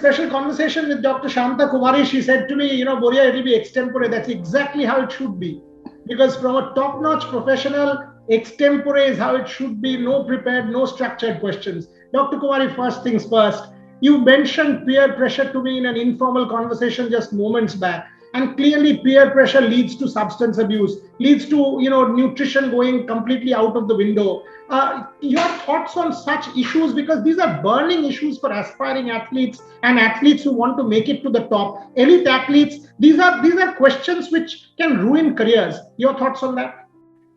special conversation with Dr. Shanta Kumari. She said to me, Boria, it will be extempore. That's exactly how it should be. Because from a top-notch professional, extempore is how it should be. No prepared, no structured questions. Dr. Kumari, first things first. You mentioned peer pressure to me in an informal conversation just moments back. And clearly peer pressure leads to substance abuse, leads to, nutrition going completely out of the window. Your thoughts on such issues, because these are burning issues for aspiring athletes and athletes who want to make it to the top. Elite athletes, these are questions which can ruin careers. Your thoughts on that?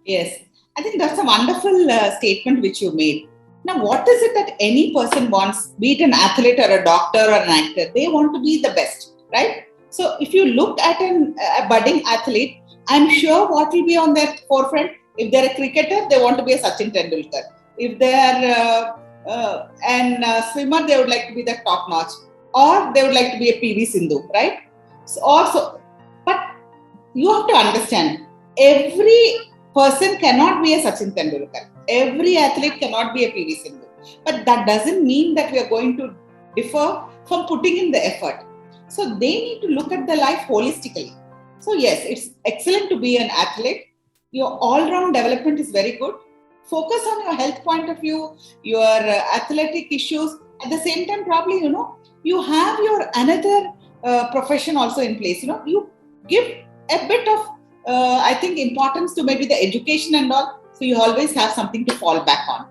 Yes, I think that's a wonderful statement which you made. Now, what is it that any person wants, be it an athlete or a doctor or an actor? They want to be the best, right? So if you look at a budding athlete, I'm sure what will be on their forefront. If they're a cricketer, they want to be a Sachin Tendulkar. If they're a swimmer, they would like to be the top notch, or they would like to be a PV Sindhu, right? But you have to understand, every person cannot be a Sachin Tendulkar. Every athlete cannot be a PV Sindhu. But that doesn't mean that we are going to differ from putting in the effort. So they need to look at their life holistically. So yes, it's excellent to be an athlete. Your all-round development is very good. Focus on your health point of view, your athletic issues. At the same time, probably, you have your another profession also in place. You give a bit of, I think, importance to maybe the education and all. So you always have something to fall back on.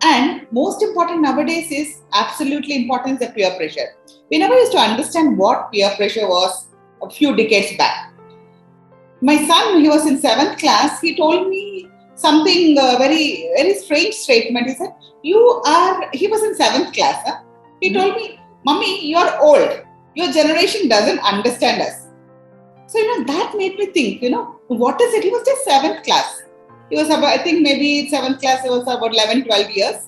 And most important nowadays is absolutely important is the peer pressure. We never used to understand what peer pressure was a few decades back. My son, he was in 7th class, he told me something very, very strange statement. He said, he was in 7th class. Huh? He told me, Mummy, you're old. Your generation doesn't understand us. So, that made me think, what is it? He was just 7th class. He was about, I think maybe 7th class, he was about 11, 12 years.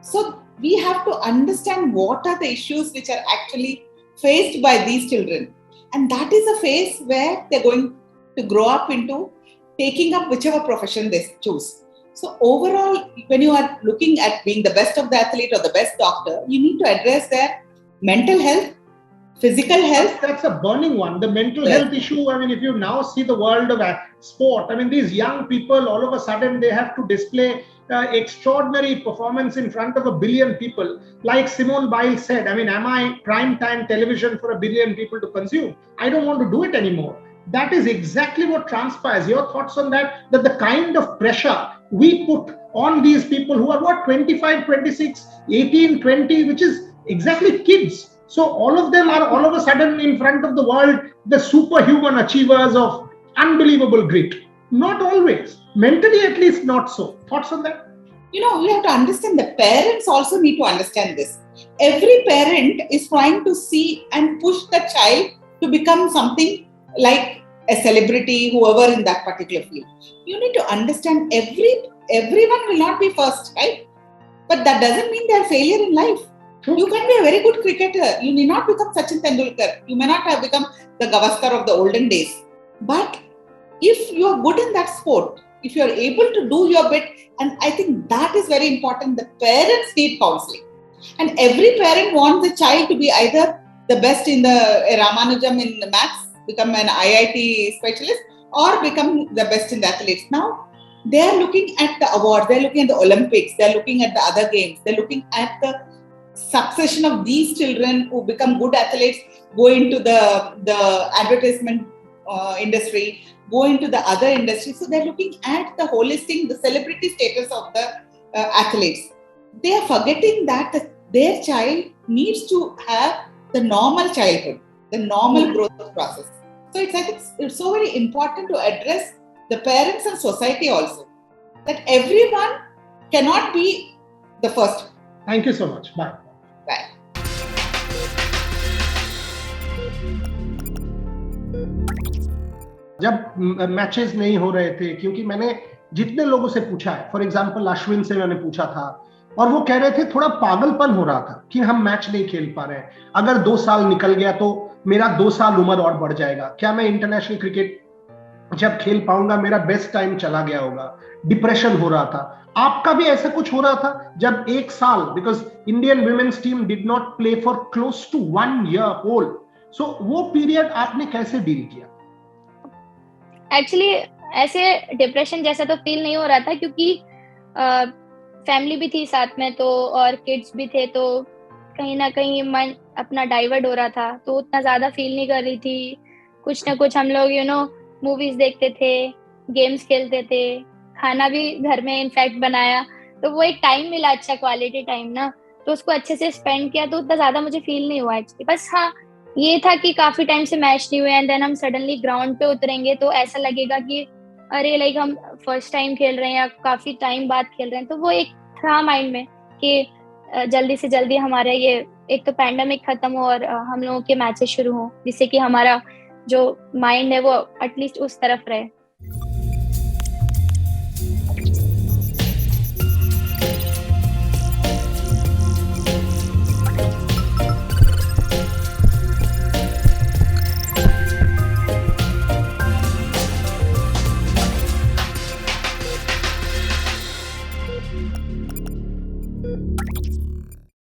So we have to understand what are the issues which are actually faced by these children. And that is a phase where they're going to grow up into taking up whichever profession they choose. So overall, when you are looking at being the best of the athlete or the best doctor, you need to address their mental health, physical health. That's a burning one. The mental health issue. I mean, if you now see the world of sport, I mean, these young people, all of a sudden, they have to display extraordinary performance in front of 1 billion people. Like Simone Biles said, I mean, am I prime time television for 1 billion people to consume? I don't want to do it anymore. That is exactly what transpires. Your thoughts on that? That the kind of pressure we put on these people who are 25, 26, 18, 20, which is exactly kids. So all of them are all of a sudden in front of the world, the superhuman achievers of unbelievable grit. Not always. Mentally, at least not so. Thoughts on that? We have to understand the parents also need to understand this. Every parent is trying to see and push the child to become something like a celebrity, whoever in that particular field. You need to understand everyone will not be first, right? But that doesn't mean they're a failure in life. You can be a very good cricketer. You may not become Sachin Tendulkar. You may not have become the Gavaskar of the olden days. But if you are good in that sport, if you are able to do your bit, and I think that is very important, the parents need counseling. And every parent wants the child to be either the best in the Ramanujam in the maths, become an IIT specialist, or become the best in the athletics. Now, they are looking at the awards, they are looking at the Olympics, they are looking at the other games, they are looking at the succession of these children who become good athletes, go into the advertisement industry, go into the other industries. So they're looking at the holistic, the celebrity status of the athletes. They are forgetting that their child needs to have the normal childhood, the normal growth process. So I think it's so very important to address the parents and society also, that everyone cannot be the first. Thank you so much. Bye. Bye. जब matches नहीं हो रहे थे, क्योंकि मैंने जितने लोगों से पूछा है, फॉर एग्जांपल अश्विन से मैंने पूछा था, और वो कह रहे थे थोड़ा पागलपन हो रहा था कि हम मैच नहीं खेल पा रहे हैं, अगर 2 साल निकल गया तो मेरा 2 साल उम्र और बढ़ जाएगा, क्या मैं इंटरनेशनल क्रिकेट जब खेल पाऊंगा मेरा बेस्ट टाइम चला गया होगा, डिप्रेशन हो रहा था। आपका भी ऐसा कुछ हो रहा था जब एक साल, because Indian women's team did not play for close to 1 year whole, so वो पीरियड आपने कैसे डील किया? एक्चुअली ऐसे डिप्रेशन जैसा तो फील नहीं हो रहा था, क्योंकि फैमिली भी थी साथ में, तो और किड्स भी थे, तो कहीं ना कहीं मन अपना डाइवर्ट हो रहा था, तो उतना ज्यादा फील नहीं कर रही थी। कुछ ना कुछ हम लोग मूवीज देखते थे, गेम्स खेलते थे, खाना भी घर में इनफैक्ट बनाया, तो वो एक टाइम मिला, अच्छा क्वालिटी टाइम ना, तो उसको अच्छे से स्पेंड किया, तो उतना ज्यादा मुझे फील नहीं हुआ एक्चुअली। बस हाँ, ये था कि काफी टाइम से मैच नहीं हुए, एंड देन हम सडनली ग्राउंड पे उतरेंगे तो ऐसा लगेगा कि अरे लाइक हम फर्स्ट टाइम खेल रहे हैं या काफी टाइम बाद खेल रहे हैं, तो वो एक था माइंड में कि जल्दी से जल्दी हमारा ये एक तो पैंडेमिक खत्म हो और हम लोगों के मैचेस शुरू हो, जिससे कि हमारा जो माइंड है वो एटलीस्ट उस तरफ रहे।